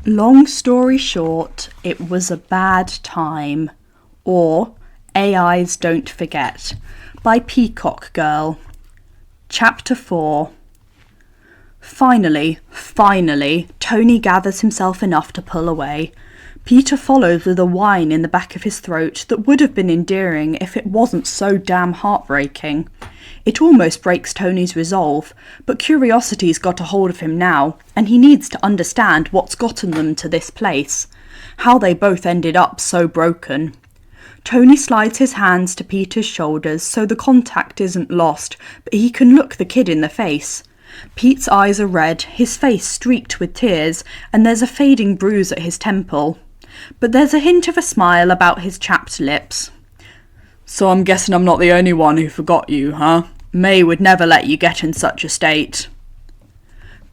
Long story short, it was a bad time. Or AIs Don't Forget by Peacockgirl. Chapter 4. Finally, Tony gathers himself enough to pull away. Peter follows with a whine in the back of his throat that would have been endearing if it wasn't so damn heartbreaking. It almost breaks Tony's resolve, but curiosity's got a hold of him now, and he needs to understand what's gotten them to this place, how they both ended up so broken. Tony slides his hands to Peter's shoulders so the contact isn't lost, but he can look the kid in the face. Pete's eyes are red, his face streaked with tears, and there's a fading bruise at his temple. But there's a hint of a smile about his chapped lips. So I'm guessing I'm not the only one who forgot you, huh? May would never let you get in such a state.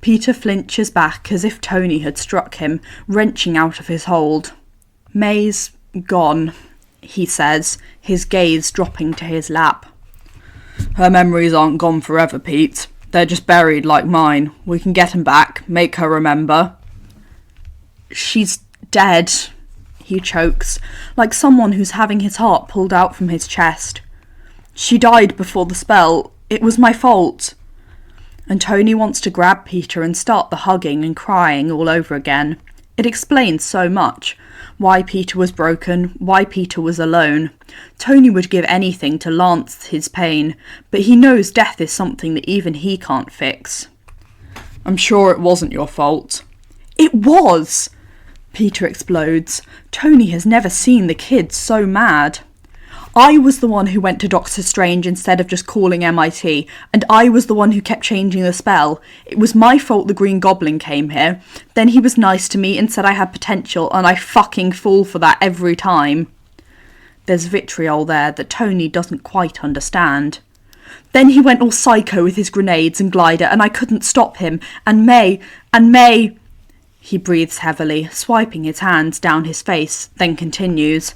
Peter flinches back as if Tony had struck him, wrenching out of his hold. May's gone, he says, his gaze dropping to his lap. Her memories aren't gone forever, Pete. They're just buried like mine. We can get 'em back, make her remember. She's dead, he chokes, like someone who's having his heart pulled out from his chest. She died before the spell. It was my fault. And Tony wants to grab Peter and start the hugging and crying all over again. It explains so much. Why Peter was broken, why Peter was alone. Tony would give anything to lance his pain, but he knows death is something that even he can't fix. I'm sure it wasn't your fault. It was! Peter explodes. Tony has never seen the kid so mad. I was the one who went to Doctor Strange instead of just calling MIT, and I was the one who kept changing the spell. It was my fault the Green Goblin came here. Then he was nice to me and said I had potential, and I fucking fall for that every time. There's vitriol there that Tony doesn't quite understand. Then he went all psycho with his grenades and glider, and I couldn't stop him, and May... He breathes heavily, swiping his hands down his face, then continues.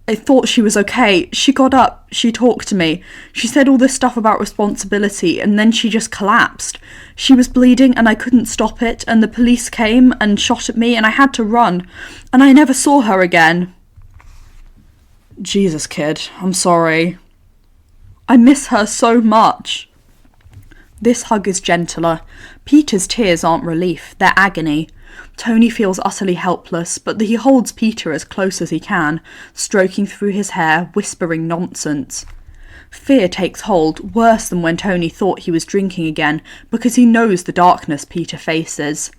I thought she was okay. She got up, she talked to me. She said all this stuff about responsibility, and then she just collapsed. She was bleeding and I couldn't stop it, and the police came and shot at me and I had to run, and I never saw her again. Jesus, kid, I'm sorry. I miss her so much. This hug is gentler. Peter's tears aren't relief, they're agony. Tony feels utterly helpless, but he holds Peter as close as he can, stroking through his hair, whispering nonsense. Fear takes hold, worse than when Tony thought he was drinking again, because he knows the darkness Peter faces.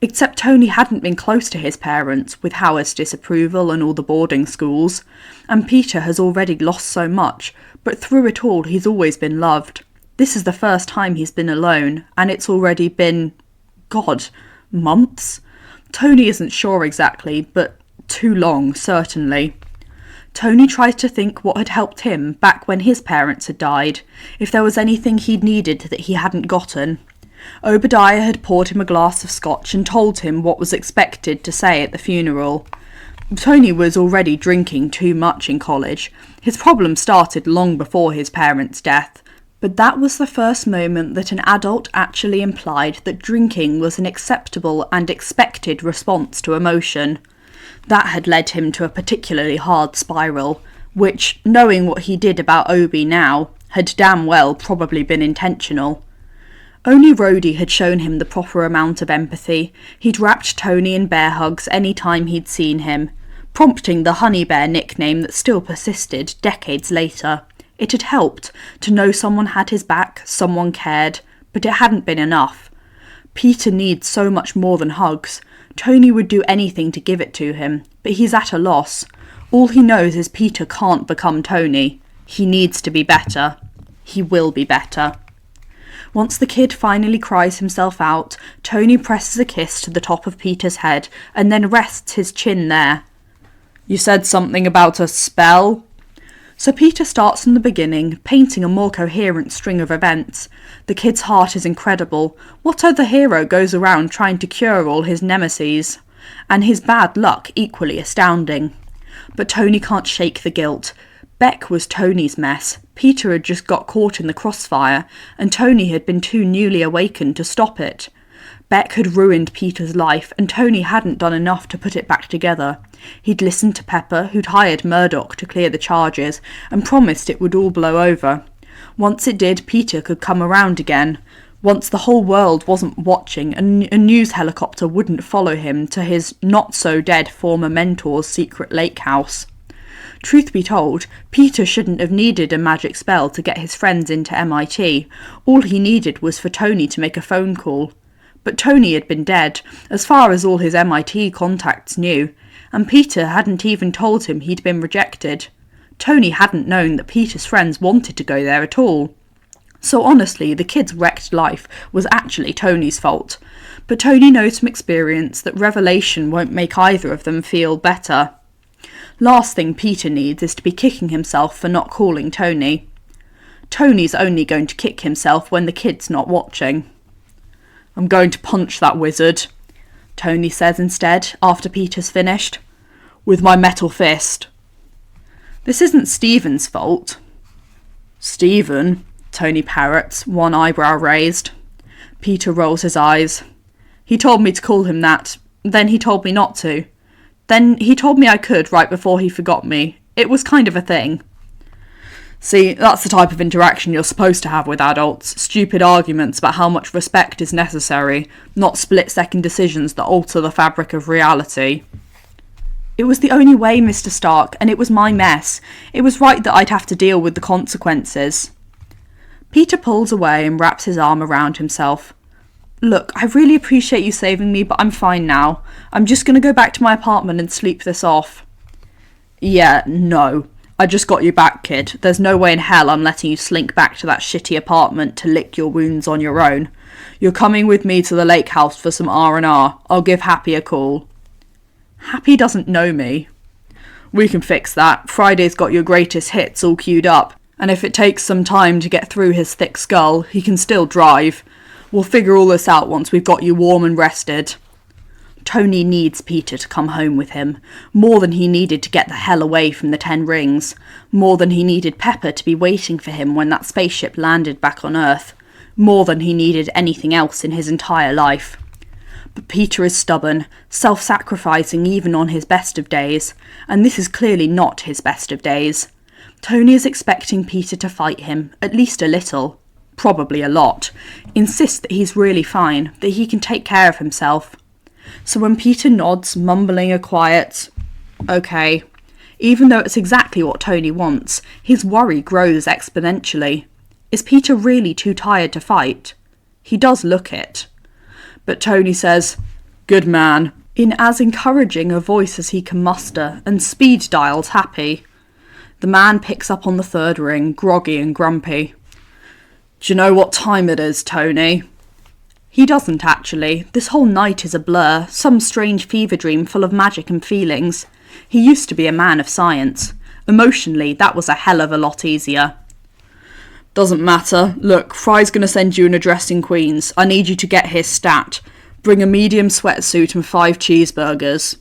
Except Tony hadn't been close to his parents, with Howard's disapproval and all the boarding schools, and Peter has already lost so much, but through it all he's always been loved. This is the first time he's been alone, and it's already been... God, months? Tony isn't sure exactly, but too long, certainly. Tony tries to think what had helped him back when his parents had died, if there was anything he'd needed that he hadn't gotten. Obadiah had poured him a glass of scotch and told him what was expected to say at the funeral. Tony was already drinking too much in college. His problem started long before his parents' death. But that was the first moment that an adult actually implied that drinking was an acceptable and expected response to emotion. That had led him to a particularly hard spiral, which, knowing what he did about Obi now, had damn well probably been intentional. Only Rhodey had shown him the proper amount of empathy. He'd wrapped Tony in bear hugs any time he'd seen him, prompting the Honey Bear nickname that still persisted decades later. It had helped to know someone had his back, someone cared, but it hadn't been enough. Peter needs so much more than hugs. Tony would do anything to give it to him, but he's at a loss. All he knows is Peter can't become Tony. He needs to be better. He will be better. Once the kid finally cries himself out, Tony presses a kiss to the top of Peter's head and then rests his chin there. You said something about a spell? So Peter starts from the beginning, painting a more coherent string of events. The kid's heart is incredible. What other hero goes around trying to cure all his nemesis? And his bad luck equally astounding. But Tony can't shake the guilt. Beck was Tony's mess. Peter had just got caught in the crossfire, and Tony had been too newly awakened to stop it. Beck had ruined Peter's life, and Tony hadn't done enough to put it back together. He'd listened to Pepper, who'd hired Murdoch to clear the charges, and promised it would all blow over. Once it did, Peter could come around again. Once the whole world wasn't watching, and a news helicopter wouldn't follow him to his not-so-dead former mentor's secret lake house. Truth be told, Peter shouldn't have needed a magic spell to get his friends into MIT. All he needed was for Tony to make a phone call. But Tony had been dead, as far as all his MIT contacts knew, and Peter hadn't even told him he'd been rejected. Tony hadn't known that Peter's friends wanted to go there at all. So honestly, the kid's wrecked life was actually Tony's fault. But Tony knows from experience that revelation won't make either of them feel better. Last thing Peter needs is to be kicking himself for not calling Tony. Tony's only going to kick himself when the kid's not watching. "I'm going to punch that wizard," Tony says instead, after Peter's finished. "With my metal fist." This isn't Stephen's fault. "Stephen?" Tony parrots, one eyebrow raised. Peter rolls his eyes. "He told me to call him that. Then he told me not to. Then he told me I could right before he forgot me. It was kind of a thing." See, that's the type of interaction you're supposed to have with adults. Stupid arguments about how much respect is necessary, not split-second decisions that alter the fabric of reality. "It was the only way, Mr. Stark, and it was my mess. It was right that I'd have to deal with the consequences." Peter pulls away and wraps his arm around himself. "Look, I really appreciate you saving me, but I'm fine now. I'm just going to go back to my apartment and sleep this off." "Yeah, no. I just got you back, kid. There's no way in hell I'm letting you slink back to that shitty apartment to lick your wounds on your own. You're coming with me to the lake house for some R&R. I'll give Happy a call." "Happy doesn't know me." "We can fix that. Friday's got your greatest hits all queued up, and if it takes some time to get through his thick skull, he can still drive. We'll figure all this out once we've got you warm and rested." Tony needs Peter to come home with him, more than he needed to get the hell away from the 10 Rings, more than he needed Pepper to be waiting for him when that spaceship landed back on Earth, more than he needed anything else in his entire life. But Peter is stubborn, self-sacrificing even on his best of days, and this is clearly not his best of days. Tony is expecting Peter to fight him, at least a little, probably a lot, insist that he's really fine, that he can take care of himself. So when Peter nods, mumbling a quiet, "Okay," even though it's exactly what Tony wants, his worry grows exponentially. Is Peter really too tired to fight? He does look it. But Tony says, "Good man," in as encouraging a voice as he can muster, and speed dials Happy. The man picks up on the 3rd ring, groggy and grumpy. "D'you know what time it is, Tony?" He doesn't actually. This whole night is a blur, some strange fever dream full of magic and feelings. He used to be a man of science. Emotionally, that was a hell of a lot easier. "Doesn't matter. Look, Fry's gonna send you an address in Queens. I need you to get here stat. Bring a medium sweatsuit and 5 cheeseburgers."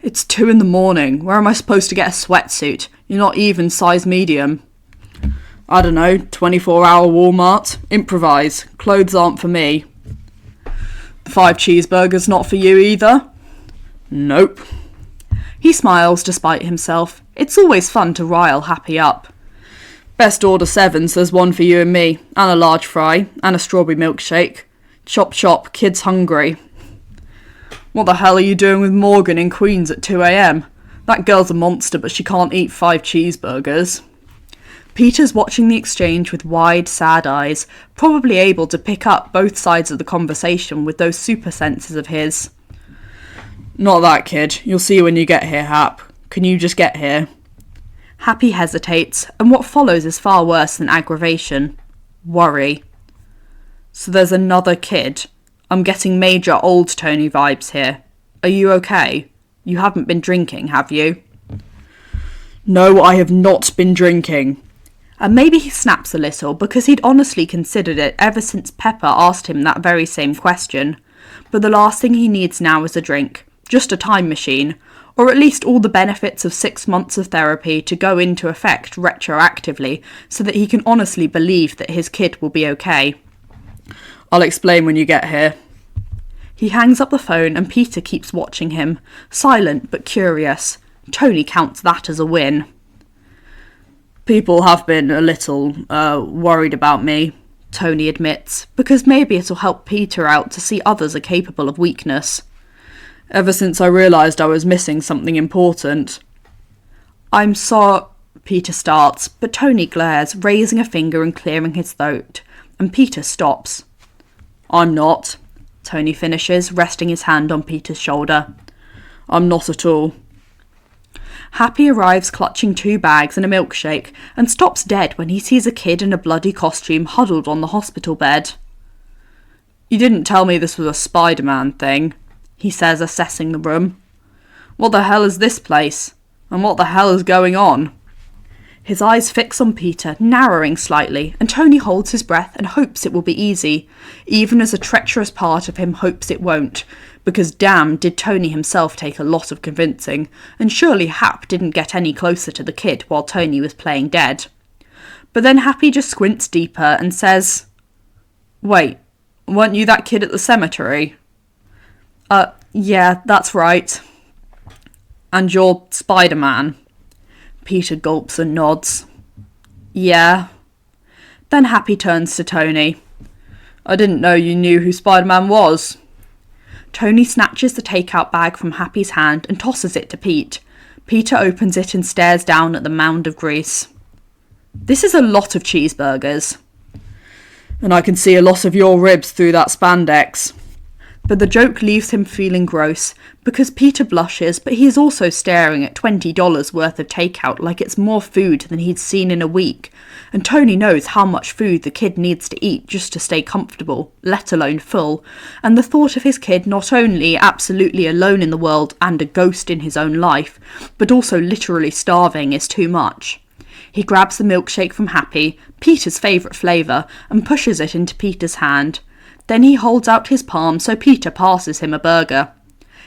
"It's 2 in the morning. Where am I supposed to get a sweatsuit? You're not even size medium." "I don't know, 24-hour Walmart. Improvise. Clothes aren't for me." "The 5 cheeseburgers not for you either?" "Nope." He smiles despite himself. It's always fun to rile Happy up. "Best order 7, so there's one for you and me, and a large fry, and a strawberry milkshake. Chop chop, kid's hungry." "What the hell are you doing with Morgan in Queens at 2 a.m? That girl's a monster, but she can't eat 5 cheeseburgers. Peter's watching the exchange with wide, sad eyes, probably able to pick up both sides of the conversation with those super senses of his. "Not that, kid. You'll see when you get here, Hap. Can you just get here?" Happy hesitates, and what follows is far worse than aggravation. Worry. "So there's another kid. I'm getting major old Tony vibes here. Are you okay? You haven't been drinking, have you?" "No, I have not been drinking." And maybe he snaps a little, because he'd honestly considered it ever since Pepper asked him that very same question. But the last thing he needs now is a drink. Just a time machine. Or at least all the benefits of 6 months of therapy to go into effect retroactively, so that he can honestly believe that his kid will be okay. "I'll explain when you get here." He hangs up the phone and Peter keeps watching him, silent but curious. Tony counts that as a win. People have been a little, worried about me, Tony admits, because maybe it'll help Peter out to see others are capable of weakness. Ever since I realised I was missing something important. I'm sorry, Peter starts, but Tony glares, raising a finger and clearing his throat, and Peter stops. I'm not, Tony finishes, resting his hand on Peter's shoulder. I'm not at all. Happy arrives clutching 2 bags and a milkshake and stops dead when he sees a kid in a bloody costume huddled on the hospital bed. You didn't tell me this was a Spider-Man thing, he says, assessing the room. What the hell is this place? And what the hell is going on? His eyes fix on Peter, narrowing slightly, and Tony holds his breath and hopes it will be easy, even as a treacherous part of him hopes it won't, because damn did Tony himself take a lot of convincing, and surely Hap didn't get any closer to the kid while Tony was playing dead. But then Happy just squints deeper and says, Wait, weren't you that kid at the cemetery? Yeah, that's right. And you're Spider-Man? Peter gulps and nods. Yeah. Then Happy turns to Tony. I didn't know you knew who Spider-Man was. Tony snatches the takeout bag from Happy's hand and tosses it to Pete. Peter opens it and stares down at the mound of grease. This is a lot of cheeseburgers. And I can see a lot of your ribs through that spandex. But the joke leaves him feeling gross, because Peter blushes, but he is also staring at $20 worth of takeout like it's more food than he'd seen in a week, and Tony knows how much food the kid needs to eat just to stay comfortable, let alone full, and the thought of his kid not only absolutely alone in the world and a ghost in his own life, but also literally starving is too much. He grabs the milkshake from Happy, Peter's favourite flavour, and pushes it into Peter's hand. Then he holds out his palm so Peter passes him a burger.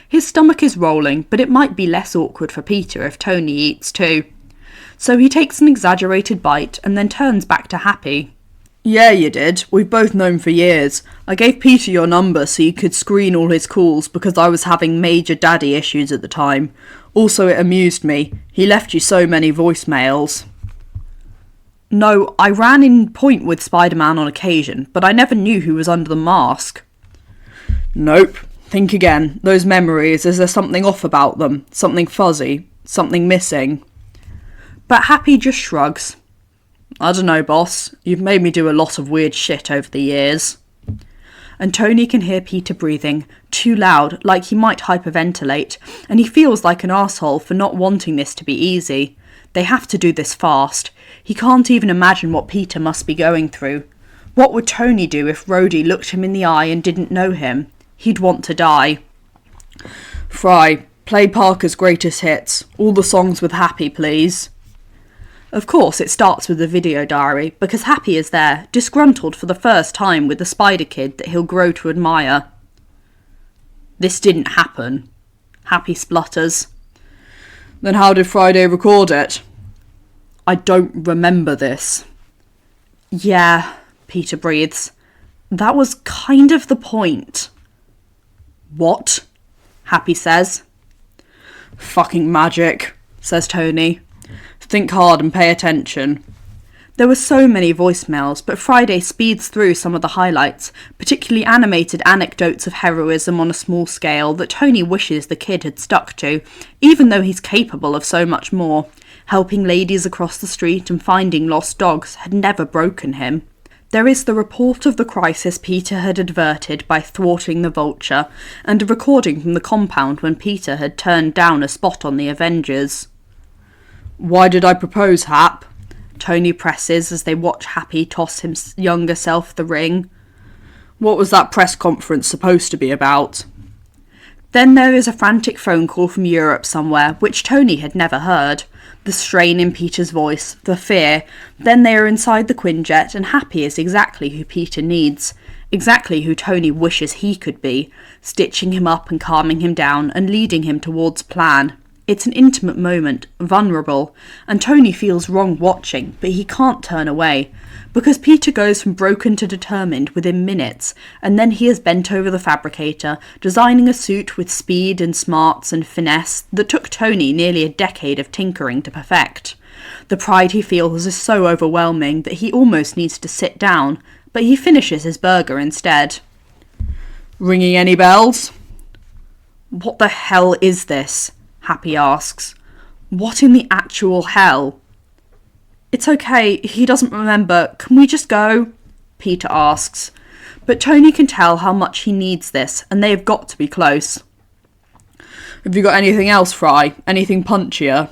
His stomach is rolling, but it might be less awkward for Peter if Tony eats too. So he takes an exaggerated bite and then turns back to Happy. Yeah, you did. We've both known for years. I gave Peter your number so you could screen all his calls because I was having major daddy issues at the time. Also, it amused me. He left you so many voicemails. No, I ran in point with Spider-Man on occasion, but I never knew who was under the mask. Nope. Think again. Those memories, is there something off about them? Something fuzzy? Something missing? But Happy just shrugs. I dunno, boss. You've made me do a lot of weird shit over the years. And Tony can hear Peter breathing, too loud, like he might hyperventilate, and he feels like an arsehole for not wanting this to be easy. They have to do this fast. He can't even imagine what Peter must be going through. What would Tony do if Rhodey looked him in the eye and didn't know him? He'd want to die. Fry, play Parker's greatest hits. All the songs with Happy, please. Of course, it starts with the video diary, because Happy is there, disgruntled for the first time with the Spider Kid that he'll grow to admire. This didn't happen, Happy splutters. Then how did Friday record it? I don't remember this. Yeah, Peter breathes. That was kind of the point. What? Happy says. Fucking magic, says Tony. Think hard and pay attention. There were so many voicemails, but Friday speeds through some of the highlights, particularly animated anecdotes of heroism on a small scale that Tony wishes the kid had stuck to, even though he's capable of so much more. Helping ladies across the street and finding lost dogs had never broken him. There is the report of the crisis Peter had averted by thwarting the Vulture, and a recording from the compound when Peter had turned down a spot on the Avengers. Why did I propose, Hap? Tony presses as they watch Happy toss his younger self the ring. What was that press conference supposed to be about? Then there is a frantic phone call from Europe somewhere, which Tony had never heard. The strain in Peter's voice, the fear. Then they are inside the Quinjet, and Happy is exactly who Peter needs. Exactly who Tony wishes he could be, stitching him up and calming him down and leading him towards plan. It's an intimate moment, vulnerable, and Tony feels wrong watching, but he can't turn away, because Peter goes from broken to determined within minutes, and then he is bent over the fabricator, designing a suit with speed and smarts and finesse that took Tony nearly a decade of tinkering to perfect. The pride he feels is so overwhelming that he almost needs to sit down, but he finishes his burger instead. Ringing any bells? What the hell is this? Happy asks. What in the actual hell? It's okay, he doesn't remember. Can we just go? Peter asks. But Tony can tell how much he needs this, and they have got to be close. Have you got anything else, Fry? Anything punchier?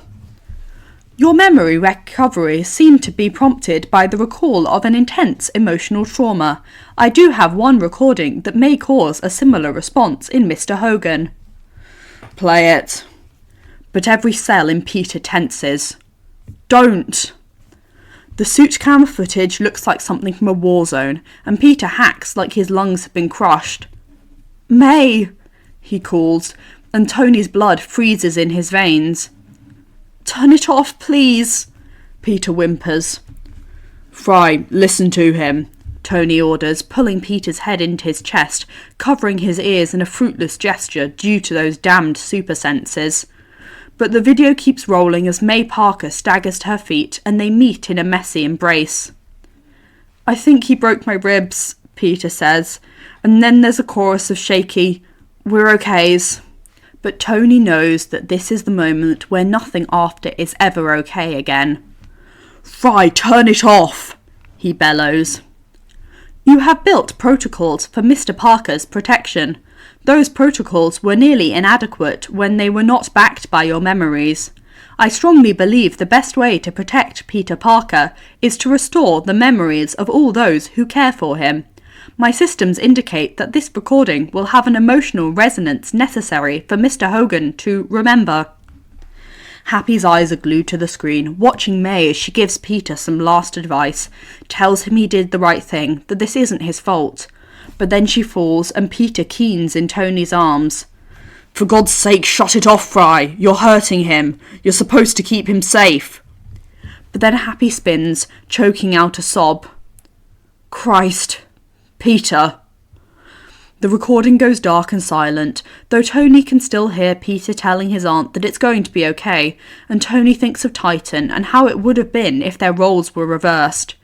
Your memory recovery seemed to be prompted by the recall of an intense emotional trauma. I do have one recording that may cause a similar response in Mr. Hogan. Play it. But every cell in Peter tenses. Don't! The suit camera footage looks like something from a war zone, and Peter hacks like his lungs have been crushed. May! He calls, and Tony's blood freezes in his veins. Turn it off, please, Peter whimpers. Fry, listen to him, Tony orders, pulling Peter's head into his chest, covering his ears in a fruitless gesture due to those damned super senses. But the video keeps rolling as May Parker staggers to her feet and they meet in a messy embrace. I think he broke my ribs, Peter says, and then there's a chorus of shaky, we're okays. But Tony knows that this is the moment where nothing after is ever okay again. Fry, turn it off, he bellows. You have built protocols for Mr. Parker's protection. Those protocols were nearly inadequate when they were not backed by your memories. I strongly believe the best way to protect Peter Parker is to restore the memories of all those who care for him. My systems indicate that this recording will have an emotional resonance necessary for Mr. Hogan to remember. Happy's eyes are glued to the screen, watching May as she gives Peter some last advice, tells him he did the right thing, that this isn't his fault. But then she falls and Peter keens in Tony's arms. For God's sake, shut it off, Fry. You're hurting him. You're supposed to keep him safe. But then Happy spins, choking out a sob. Christ. Peter. The recording goes dark and silent, though Tony can still hear Peter telling his aunt that it's going to be okay, and Tony thinks of Titan and how it would have been if their roles were reversed.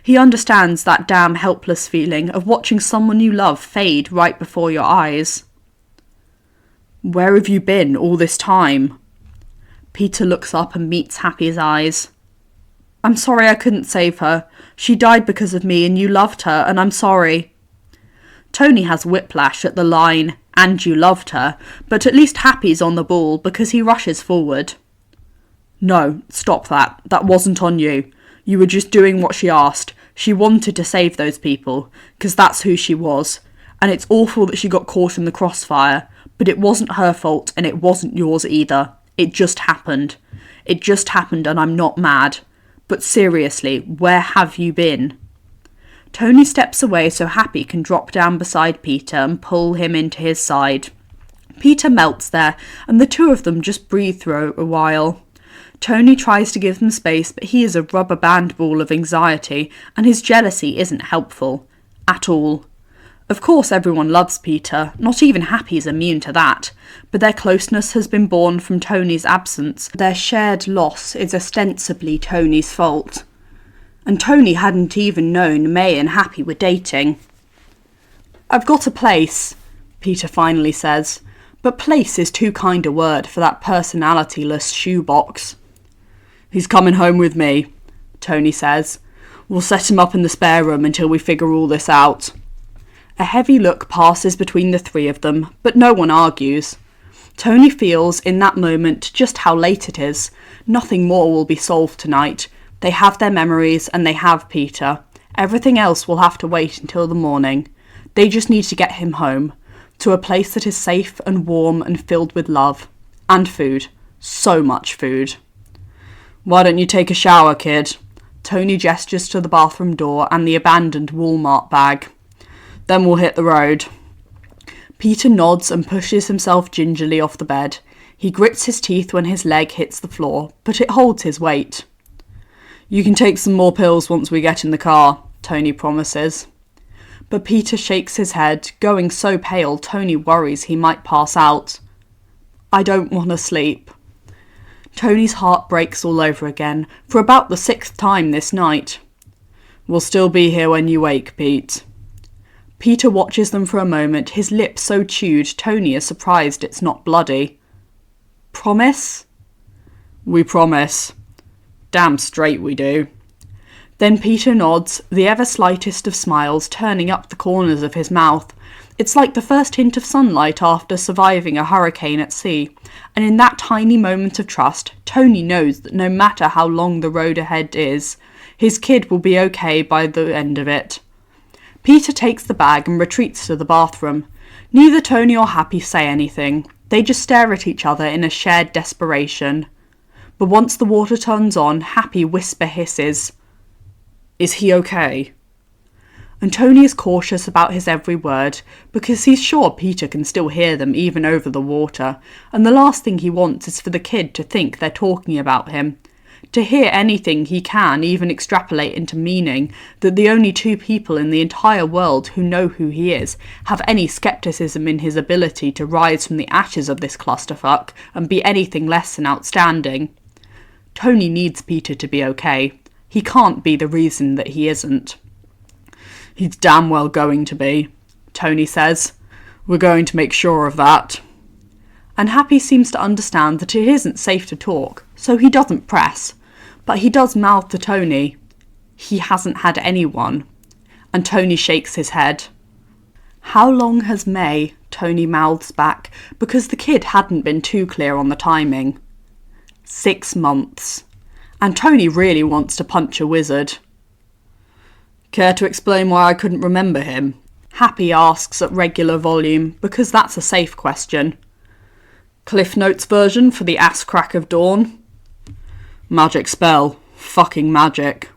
He understands that damn helpless feeling of watching someone you love fade right before your eyes. Where have you been all this time? Peter looks up and meets Happy's eyes. I'm sorry I couldn't save her. She died because of me and you loved her, and I'm sorry. Tony has whiplash at the line, and you loved her, but at least Happy's on the ball because he rushes forward. No, stop that. That wasn't on you. You were just doing what she asked. She wanted to save those people, because that's who she was. And it's awful that she got caught in the crossfire, but it wasn't her fault and it wasn't yours either. It just happened. It just happened and I'm not mad. But seriously, where have you been? Tony steps away so Happy can drop down beside Peter and pull him into his side. Peter melts there, and the two of them just breathe through a while. Tony tries to give them space, but he is a rubber band ball of anxiety, and his jealousy isn't helpful. At all. Of course everyone loves Peter, not even Happy is immune to that, but their closeness has been born from Tony's absence. Their shared loss is ostensibly Tony's fault. And Tony hadn't even known May and Happy were dating. I've got a place, Peter finally says, but place is too kind a word for that personalityless shoebox. He's coming home with me, Tony says. We'll set him up in the spare room until we figure all this out. A heavy look passes between the three of them, but no one argues. Tony feels in that moment just how late it is. Nothing more will be solved tonight. They have their memories and they have Peter. Everything else will have to wait until the morning. They just need to get him home, to a place that is safe and warm and filled with love. And food. So much food. Why don't you take a shower, kid? Tony gestures to the bathroom door and the abandoned Walmart bag. Then we'll hit the road. Peter nods and pushes himself gingerly off the bed. He grits his teeth when his leg hits the floor, but it holds his weight. "You can take some more pills once we get in the car," Tony promises. But Peter shakes his head, going so pale Tony worries he might pass out. "I don't want to sleep." Tony's heart breaks all over again, for about the 6th time this night. "We'll still be here when you wake, Pete." Peter watches them for a moment, his lips so chewed Tony is surprised it's not bloody. "Promise?" "We promise. Damn straight we do." Then Peter nods, the ever slightest of smiles turning up the corners of his mouth. It's like the first hint of sunlight after surviving a hurricane at sea, and in that tiny moment of trust, Tony knows that no matter how long the road ahead is, his kid will be okay by the end of it. Peter takes the bag and retreats to the bathroom. Neither Tony or Happy say anything. They just stare at each other in a shared desperation. But once the water turns on, Happy whisper hisses, "Is he okay?" And Tony is cautious about his every word, because he's sure Peter can still hear them even over the water, and the last thing he wants is for the kid to think they're talking about him. To hear anything he can even extrapolate into meaning that the only 2 people in the entire world who know who he is have any scepticism in his ability to rise from the ashes of this clusterfuck and be anything less than outstanding. Tony needs Peter to be okay. He can't be the reason that he isn't. "He's damn well going to be," Tony says. "We're going to make sure of that." And Happy seems to understand that it isn't safe to talk, so he doesn't press. But he does mouth to Tony, "He hasn't had anyone." And Tony shakes his head. "How long has May?" Tony mouths back, because the kid hadn't been too clear on the timing. 6 months. And Tony really wants to punch a wizard. "Care to explain why I couldn't remember him?" Happy asks at regular volume, because that's a safe question. "Cliff Notes version for the ass crack of dawn?" "Magic spell. Fucking magic."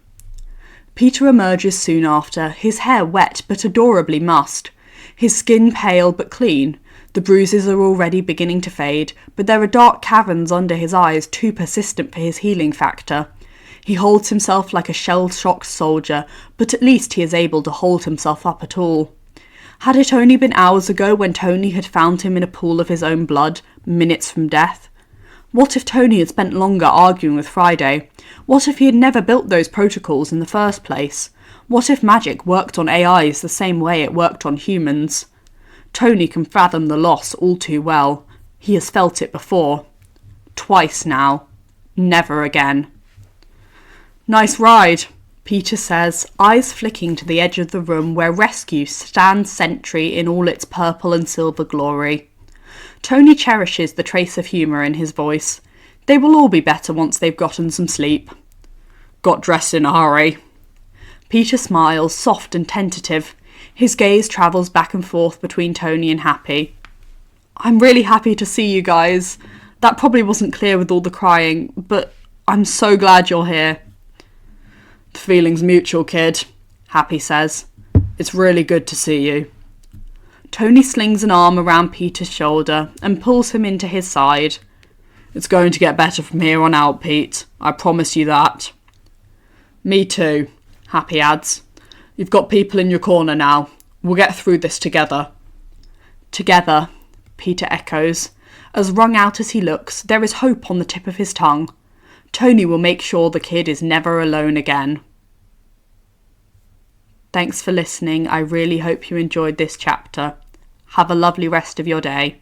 Peter emerges soon after, his hair wet but adorably mussed, his skin pale but clean. The bruises are already beginning to fade, but there are dark caverns under his eyes too persistent for his healing factor. He holds himself like a shell-shocked soldier, but at least he is able to hold himself up at all. Had it only been hours ago when Tony had found him in a pool of his own blood, minutes from death? What if Tony had spent longer arguing with Friday? What if he had never built those protocols in the first place? What if magic worked on AIs the same way it worked on humans? Tony can fathom the loss all too well. He has felt it before. Twice now. Never again. "Nice ride," Peter says, eyes flicking to the edge of the room where rescue stands sentry in all its purple and silver glory. Tony cherishes the trace of humour in his voice. They will all be better once they've gotten some sleep. "Got dressed in a hurry." Peter smiles, soft and tentative. His gaze travels back and forth between Tony and Happy. "I'm really happy to see you guys. That probably wasn't clear with all the crying, but I'm so glad you're here." "The feeling's mutual, kid," Happy says. "It's really good to see you." Tony slings an arm around Peter's shoulder and pulls him into his side. "It's going to get better from here on out, Pete. I promise you that." "Me too," Happy adds. "You've got people in your corner now. We'll get through this together." "Together," Peter echoes. As wrung out as he looks, there is hope on the tip of his tongue. Tony will make sure the kid is never alone again. Thanks for listening. I really hope you enjoyed this chapter. Have a lovely rest of your day.